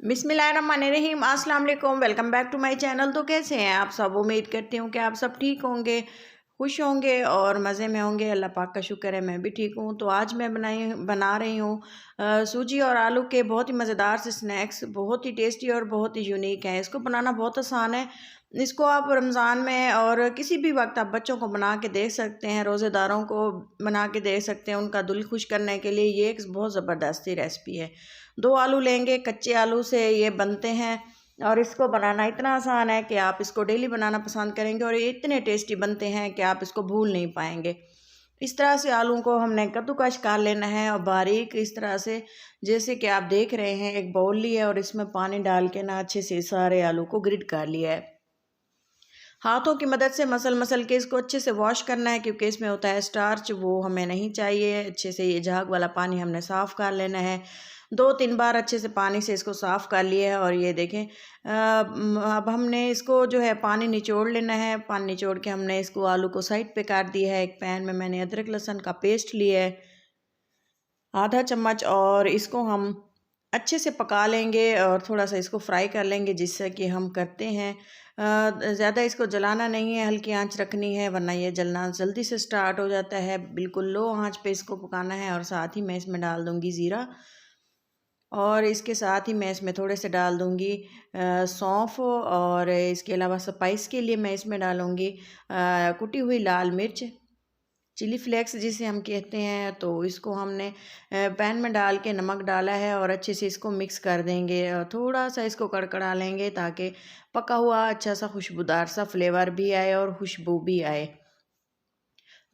बिस्मिल्लाहिर्रहमानिर्रहीम, अस्सलाम वालेकुम। Welcome back to my channel. तो कैसे हैं आप सब? उम्मीद करती हूँ कि आप सब ठीक होंगे, खुश होंगे और मज़े में होंगे। अल्लाह पाक का शुक्र है मैं भी ठीक हूँ। तो आज मैं बना रही हूँ सूजी और आलू के बहुत ही मज़ेदार से स्नैक्स, बहुत ही टेस्टी और बहुत ही यूनिक है। इसको बनाना बहुत आसान है। इसको आप रमज़ान में और किसी भी वक्त आप बच्चों को बना के दे सकते हैं, रोज़ेदारों को बना के दे सकते हैं, उनका दिल खुश करने के लिए। ये एक बहुत ज़बरदस्ती रेसिपी है। 2 आलू लेंगे, कच्चे आलू से ये बनते हैं और इसको बनाना इतना आसान है कि आप इसको डेली बनाना पसंद करेंगे और ये इतने टेस्टी बनते हैं कि आप इसको भूल नहीं पाएंगे। इस तरह से आलू को हमने कद्दूकस कर लेना है और बारीक इस तरह से, जैसे कि आप देख रहे हैं। एक बाउल लिया और इसमें पानी डाल के ना अच्छे से सारे आलू को ग्रेट कर लिया है। हाथों की मदद से मसल के इसको अच्छे से वॉश करना है, क्योंकि इसमें होता है स्टार्च, वो हमें नहीं चाहिए। अच्छे से ये झाग वाला पानी हमने साफ़ कर लेना है। 2-3 बार अच्छे से पानी से इसको साफ़ कर लिया है। और ये देखें, अब हमने इसको जो है पानी निचोड़ लेना है। पानी निचोड़ के हमने इसको आलू को साइड पे काट दिया है। एक पैन में मैंने अदरक लहसुन का पेस्ट लिया है, आधा चम्मच, और इसको हम अच्छे से पका लेंगे और थोड़ा सा इसको फ्राई कर लेंगे, जिससे कि हम करते हैं। ज़्यादा इसको जलाना नहीं है, हल्की आंच रखनी है, वरना ये जलना जल्दी से स्टार्ट हो जाता है। बिल्कुल लो आंच पे इसको पकाना है। और साथ ही मैं इसमें डाल दूँगी ज़ीरा, और इसके साथ ही मैं इसमें थोड़े से डाल दूँगी सौंफ, और इसके अलावा स्पाइस के लिए मैं इसमें डालूँगी कुटी हुई लाल मिर्च, चिली फ्लेक्स जिसे हम कहते हैं। तो इसको हमने पैन में डाल के नमक डाला है और अच्छे से इसको मिक्स कर देंगे और थोड़ा सा इसको कड़कड़ा लेंगे, ताकि पका हुआ अच्छा सा खुशबूदार सा फ्लेवर भी आए और खुशबू भी आए।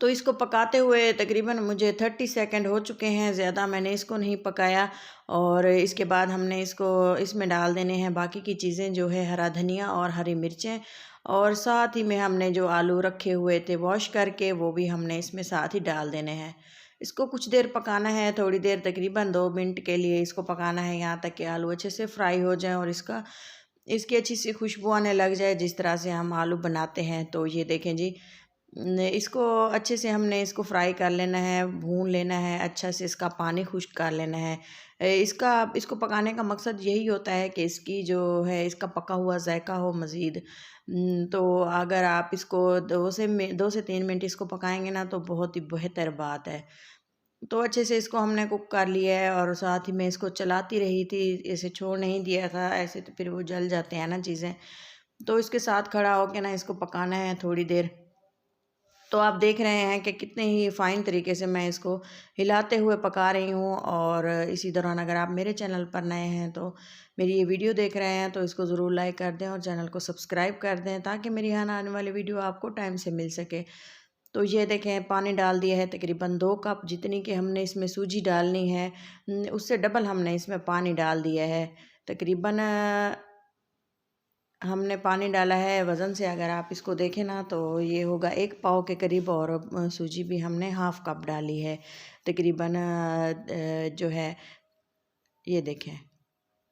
तो इसको पकाते हुए तकरीबन मुझे 30 सेकंड हो चुके हैं, ज़्यादा मैंने इसको नहीं पकाया। और इसके बाद हमने इसमें डाल देने हैं बाकी की चीज़ें, जो है हरा धनिया और हरी मिर्चें, और साथ ही में हमने जो आलू रखे हुए थे वॉश करके, वो भी हमने इसमें साथ ही डाल देने हैं। इसको कुछ देर पकाना है, थोड़ी देर, तकरीबन 2 मिनट के लिए इसको पकाना है, यहाँ तक कि आलू अच्छे से फ्राई हो जाएँ और इसकी अच्छी सी खुशबू आने लग जाए, जिस तरह से हम आलू बनाते हैं। तो ये देखें जी, इसको अच्छे से हमने इसको फ्राई कर लेना है, भून लेना है, अच्छा से इसका पानी खुश्क कर लेना है। इसको पकाने का मकसद यही होता है कि इसकी जो है इसका पका हुआ जायका हो मज़ीद। तो अगर आप इसको 2 से 3 मिनट इसको पकाएंगे ना, तो बहुत ही बेहतर बात है। तो अच्छे से इसको हमने कुक कर लिया है और साथ ही मैं इसको चलाती रही थी, ऐसे छोड़ नहीं दिया था, ऐसे तो फिर वो जल जाते हैं ना चीज़ें। तो इसके साथ खड़ा होके ना इसको पकाना है थोड़ी देर। तो आप देख रहे हैं कि कितने ही फ़ाइन तरीके से मैं इसको हिलाते हुए पका रही हूँ। और इसी दौरान अगर आप मेरे चैनल पर नए हैं, तो मेरी ये वीडियो देख रहे हैं, तो इसको ज़रूर लाइक कर दें और चैनल को सब्सक्राइब कर दें, ताकि मेरी आने वाली वीडियो आपको टाइम से मिल सके। तो ये देखें, पानी डाल दिया है तकरीबन 2 कप, जितनी कि हमने इसमें सूजी डालनी है उससे डबल हमने इसमें पानी डाल दिया है। तकरीबन हमने पानी डाला है, वज़न से अगर आप इसको देखें ना, तो ये होगा 1 पाव के करीब। और सूजी भी हमने हाफ़ कप डाली है तकरीबन, जो है ये देखें,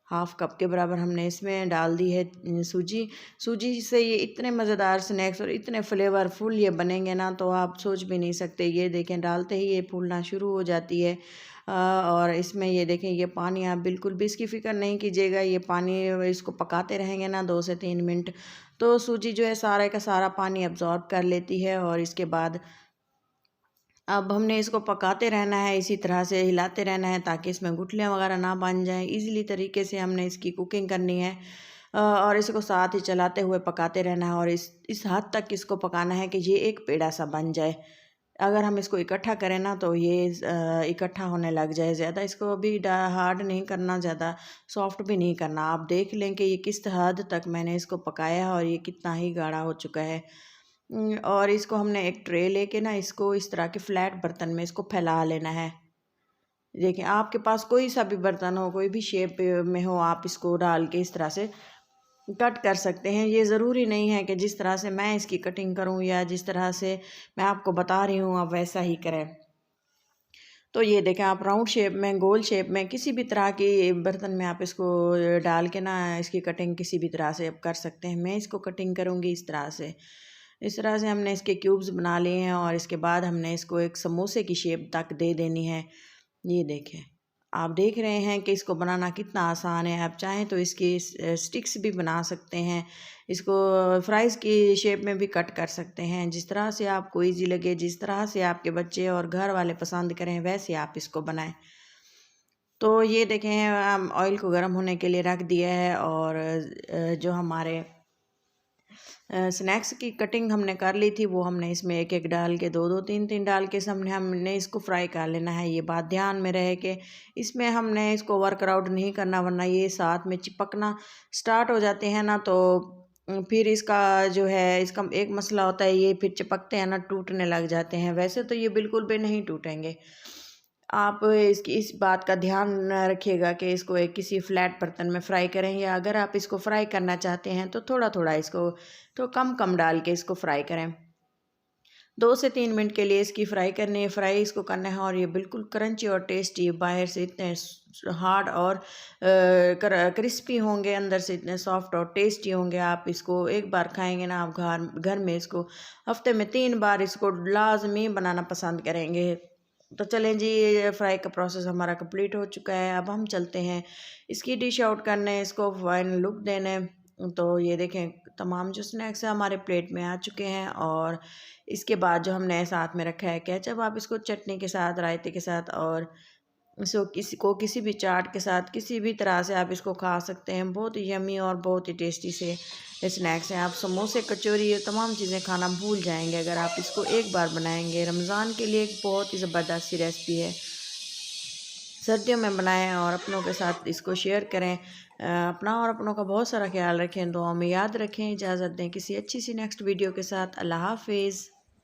हाफ़ कप के बराबर हमने इसमें डाल दी है सूजी। सूजी से ये इतने मज़ेदार स्नैक्स और इतने फ्लेवरफुल ये बनेंगे ना, तो आप सोच भी नहीं सकते। ये देखें, डालते ही ये फूलना शुरू हो जाती है। और इसमें ये देखें, ये पानी आप बिल्कुल भी इसकी फ़िक्र नहीं कीजिएगा। ये पानी, इसको पकाते रहेंगे ना 2 से 3 मिनट, तो सूजी जो है सारा का सारा पानी अब्ज़ॉर्ब कर लेती है। और इसके बाद अब हमने इसको पकाते रहना है, इसी तरह से हिलाते रहना है, ताकि इसमें गुठलियाँ वगैरह ना बन जाएं। इजीली तरीके से हमने इसकी कुकिंग करनी है। और इसको साथ ही चलाते हुए पकाते रहना है, और इस हद तक इसको पकाना है कि ये एक पेड़ा सा बन जाए। अगर हम इसको इकट्ठा करें ना, तो ये इकट्ठा होने लग जाए। ज़्यादा इसको भी हार्ड नहीं करना, ज़्यादा सॉफ्ट भी नहीं करना। आप देख लें कि ये किस हद तक मैंने इसको पकाया है और ये कितना ही गाढ़ा हो चुका है। और इसको हमने एक ट्रे लेके ना, इसको इस तरह के फ्लैट बर्तन में इसको फैला लेना है। देखिए, आपके पास कोई सा भी बर्तन हो, कोई भी शेप में हो, आप इसको डाल के इस तरह से कट कर सकते हैं। ये ज़रूरी नहीं है कि जिस तरह से मैं इसकी कटिंग करूं या जिस तरह से मैं आपको बता रही हूं आप वैसा ही करें। तो ये देखें, आप राउंड शेप में, गोल शेप में, किसी भी तरह की बर्तन में आप इसको डाल के ना इसकी कटिंग किसी भी तरह से आप कर सकते हैं। मैं इसको कटिंग करूँगी इस तरह से। इस तरह से हमने इसके क्यूब्स बना लिए हैं और इसके बाद हमने इसको एक समोसे की शेप तक दे देनी है। ये देखें, आप देख रहे हैं कि इसको बनाना कितना आसान है। आप चाहें तो इसकी स्टिक्स भी बना सकते हैं, इसको फ्राइज़ की शेप में भी कट कर सकते हैं। जिस तरह से आपको ईजी लगे, जिस तरह से आपके बच्चे और घर वाले पसंद करें, वैसे आप इसको बनाएं। तो ये देखें, ऑयल को गर्म होने के लिए रख दिया है और जो हमारे स्नैक्स की कटिंग हमने कर ली थी वो हमने इसमें एक एक डाल के, दो दो तीन तीन डाल के हमने इसको फ्राई कर लेना है। ये बात ध्यान में रहे कि इसमें हमने इसको वर्कआउट नहीं करना, वरना ये साथ में चिपकना स्टार्ट हो जाते हैं ना, तो फिर इसका जो है, इसका एक मसला होता है, ये फिर चिपकते हैं ना, टूटने लग जाते हैं। वैसे तो ये बिल्कुल भी नहीं टूटेंगे। आप इसकी इस बात का ध्यान रखिएगा कि इसको एक किसी फ्लैट बर्तन में फ्राई करें, या अगर आप इसको फ्राई करना चाहते हैं तो थोड़ा थोड़ा इसको तो कम कम डाल के इसको फ्राई करें। 2 से 3 मिनट के लिए इसकी फ्राई करनी है, फ्राई इसको करना है। और ये बिल्कुल क्रंची और टेस्टी, बाहर से इतने हार्ड और क्रिस्पी होंगे, अंदर से इतने सॉफ्ट और टेस्टी होंगे। आप इसको एक बार खाएंगे ना, आप घर में इसको हफ्ते में 3 बार इसको लाजमी बनाना पसंद करेंगे। तो चलें जी, ये फ्राई का प्रोसेस हमारा कंप्लीट हो चुका है। अब हम चलते हैं इसकी डिश आउट करने, इसको फाइनल लुक देने। तो ये देखें, तमाम जो स्नैक्स है हमारे प्लेट में आ चुके हैं। और इसके बाद जो हमने साथ में रखा है केचप, आप इसको चटनी के साथ, रायते के साथ, और इसको किसी भी चाट के साथ, किसी भी तरह से आप इसको खा सकते हैं। बहुत ही यमी और बहुत ही टेस्टी से स्नैक्स हैं। आप समोसे, कचौरी, ये तमाम चीज़ें खाना भूल जाएंगे अगर आप इसको एक बार बनाएंगे। रमज़ान के लिए एक बहुत ही ज़बरदस्त सी रेसिपी है। सर्दियों में बनाएं और अपनों के साथ इसको शेयर करें। अपना और अपनों का बहुत सारा ख्याल रखें, दुआ में याद रखें। इजाज़त दें किसी अच्छी सी नेक्स्ट वीडियो के साथ। अल्लाह हाफिज़।